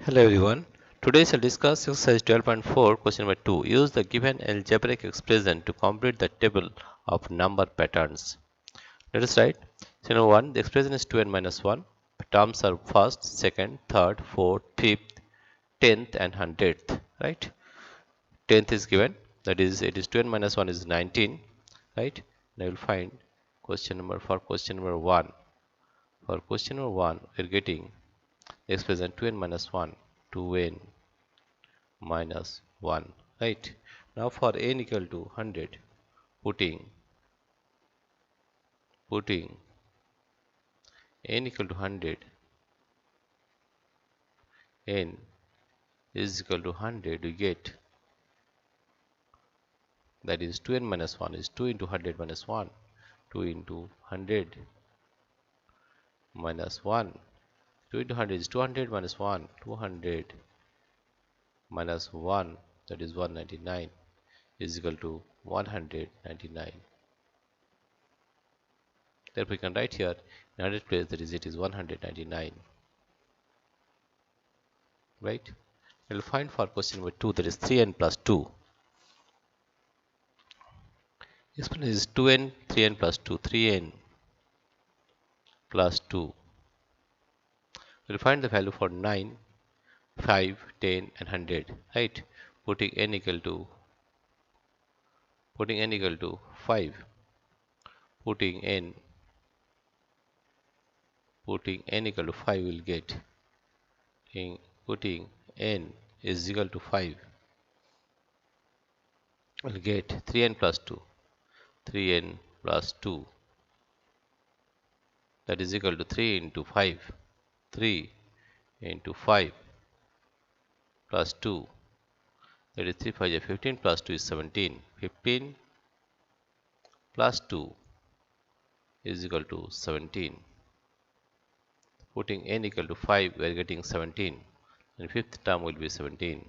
Hello everyone. Today I shall discuss exercise 12.4 question number 2. Use the given algebraic expression to complete the table of number patterns. Let us write. So number 1, the expression is 2n minus 1. The terms are first, second, third, fourth, fifth, 10th and 100th. Right? 10th is given. That is, it is 2n minus 1 is 19. Right? And I will find question number for question number 1. For question number 1, we are getting the expression 2n minus 1, 2n minus 1, right? Now for n equal to 100, putting n equal to 100, n is equal to 100, we get that is 2n minus 1 is 2 into 100 minus 1, 2 into 100 minus 1, 2 into 100 is 200 minus 1, 200 minus 1, that is 199 is equal to 199. Therefore we can write here in 100 place, that is it is 199, right? We will find for question number 2, that is 3n plus 2. Expression is 2n, 3n plus 2, 3n plus 2. We will find the value for 9, 5, 10 and 100, right? Putting n equal to 5, putting n equal to 5 will get, putting n is equal to 5 will get 3n plus 2, 3n plus 2, that is equal to 3 into 5, 3 into 5 plus 2, that is 3 5 is 15 plus 2 is 17, 15 plus 2 is equal to 17. Putting n equal to 5, we are getting 17, and fifth term will be 17.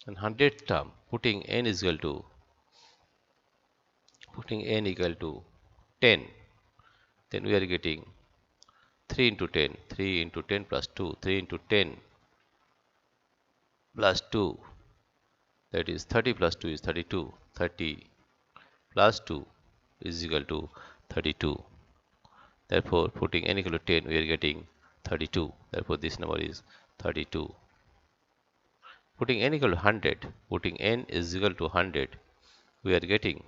And 100th term, putting n equal to 10, then we are getting 3 into 10, 3 into 10 plus 2, 3 into 10 plus 2, that is 30 plus 2 is 32, 30 plus 2 is equal to 32. Therefore, putting n equal to 10, we are getting 32. Therefore, this number is 32. Putting n equal to 100, putting n is equal to 100, we are getting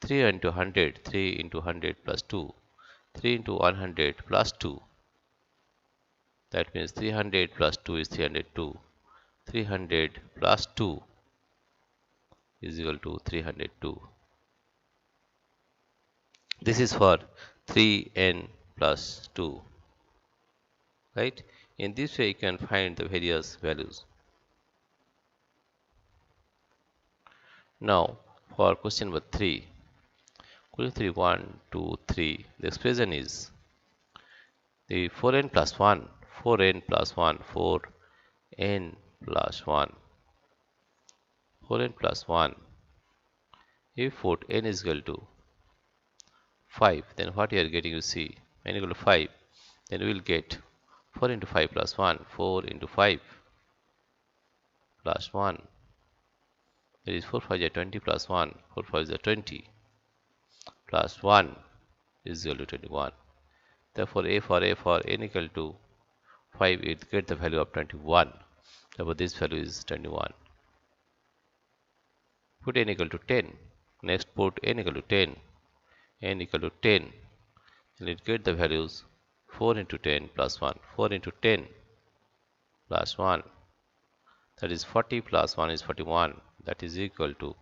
3 into 100, 3 into 100 plus 2, 3 into 100 plus 2. That means 300 plus 2 is 302. 300 plus 2 is equal to 302. This is for 3n plus 2, right? In this way you can find the various values. Now for question number 3, 1, 2, 3, the expression is the 4n plus 1, 4n plus 1, 4n plus 1, 4n plus 1. If put n is equal to 5, then what you are getting, you see, n equal to 5, then we will get 4 into 5 plus 1, 4 into 5 plus 1, that is 4 5 is 20 plus 1, 4 5 is 20 plus 1 is equal to 21. Therefore, for n equal to 5, it gets the value of 21. Therefore, this value is 21. Put n equal to 10. Next, put n equal to 10. N equal to 10. And it gets the values 4 into 10 plus 1. 4 into 10 plus 1. That is 40 plus 1 is 41. That is equal to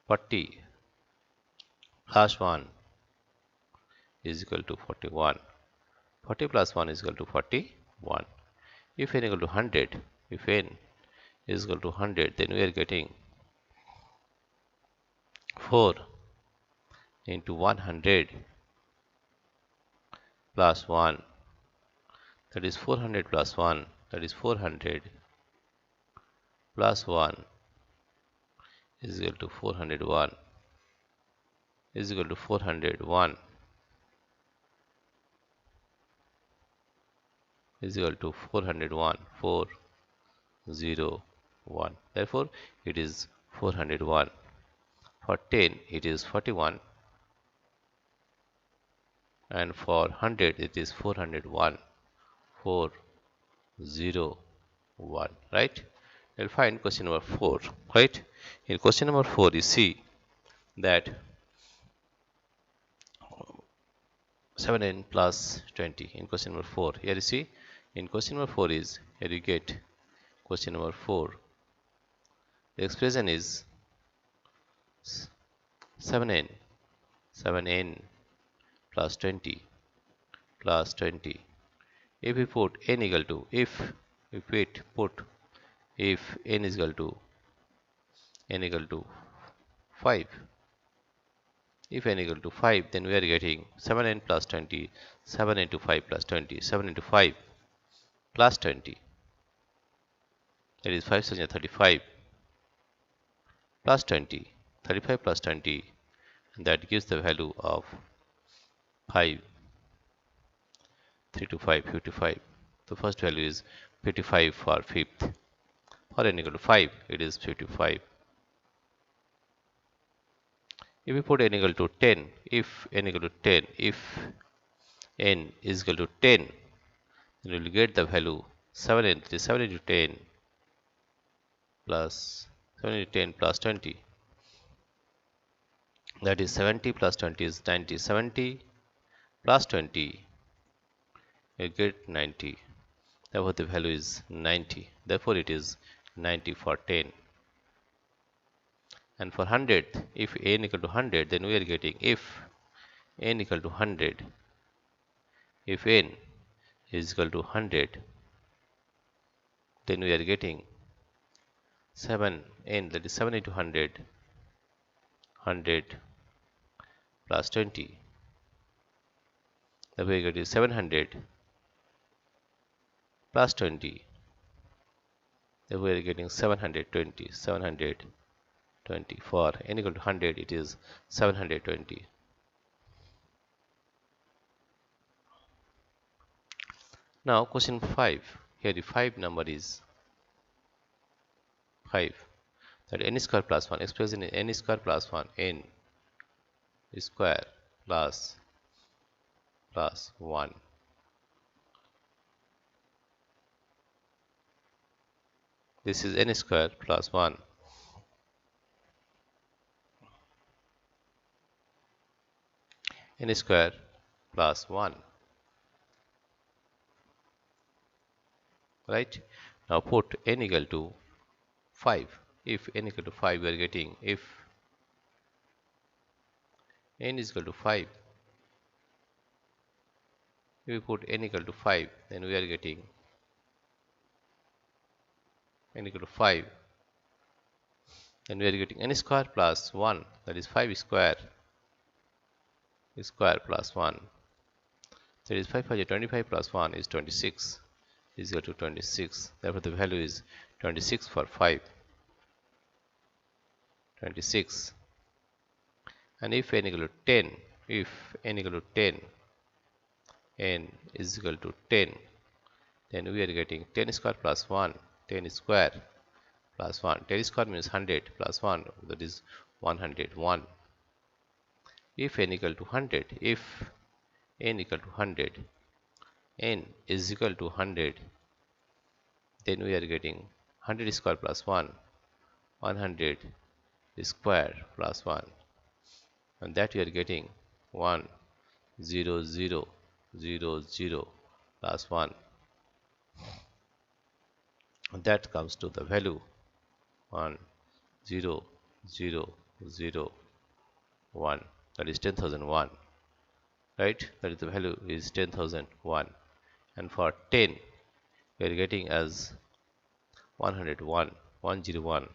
40 plus 1 is equal to 41. 40 plus 1 is equal to 41. If n equal to 100, if n is equal to 100, then we are getting 4 into 100 plus 1, that is 400 plus 1, that is 400 plus 1 is equal to 401, is equal to 401. is equal to 401, 401. Therefore, it is 401. For 10, it is 41, and for 100, it is 401, 401. Right? We'll find question number 4. Right? In question number 4, you see that 7n plus 20 in question number 4. Here you see, in question number 4 is, here you get question number 4. The expression is 7n plus 20 plus 20. If we put n equal to, if n is equal to 5, if n equal to 5, then we are getting 7n plus 20, 7 into 5 plus 20, 7 into 5 plus 20, that is 5 7 35 plus 20, 35 plus 20, and that gives the value of 5, 3 to 5, 55. The first value is 55 for fifth. For n equal to 5, it is 55. If we put n equal to 10, if n equal to 10, if n is equal to 10, then we will get the value 7 into 7 into 10 plus 7 into 10 plus 20. That is 70 plus 20 is 90. 70 plus 20, we get 90. Therefore, the value is 90. Therefore, it is 90 for 10. And for 100, if n equal to 100, then we are getting, if n equal to 100, if n is equal to 100, then we are getting 7n, that is 7 into 100, 100 plus 20. The way we get 700 plus 20. The way we are getting 720, 720. For n equal to 100, it is 720. Now question 5. Here the 5 number is 5. That n square plus 1, expression in n square plus 1, n square plus 1. This is n square plus 1. N square plus 1. Right? Now put n equal to 5. If n equal to 5, we are getting, if n is equal to 5, if we put n equal to 5, then we are getting n equal to 5, then we are getting n square plus 1, that is 5 square plus 1, that is 5 5 25 plus 1 is 26, is equal to 26. Therefore, the value is 26 for 5, 26. And if n equal to 10, if n equal to 10, n is equal to 10, then we are getting 10 square plus 1, 10 square plus 1. 10 square means 100 plus 1, that is 101. If n equal to 100, if n equal to 100, n is equal to 100, then we are getting 100 square plus 1, 100 square plus 1, and that we are getting 1 0 0 0 0 plus 1, and that comes to the value 1 0 0 0 1, that is 10,001. Right? That is the value is 10,001. And for 10, we are getting as 101, 101,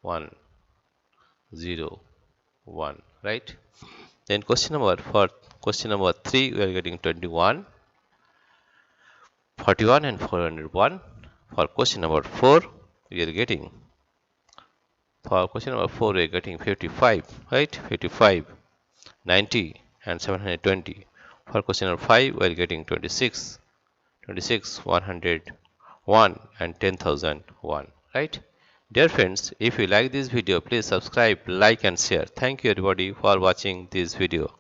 101. Right? Then question number 3, we are getting 21, 41, and 401. For question number 4, we are getting, for question number 4, we are getting 55. Right? 55, 90, and 720. For question number 5, we are getting 26, 26, 101 and 10,001, right? Dear friends, if you like this video, please subscribe, like and share. Thank you everybody for watching this video.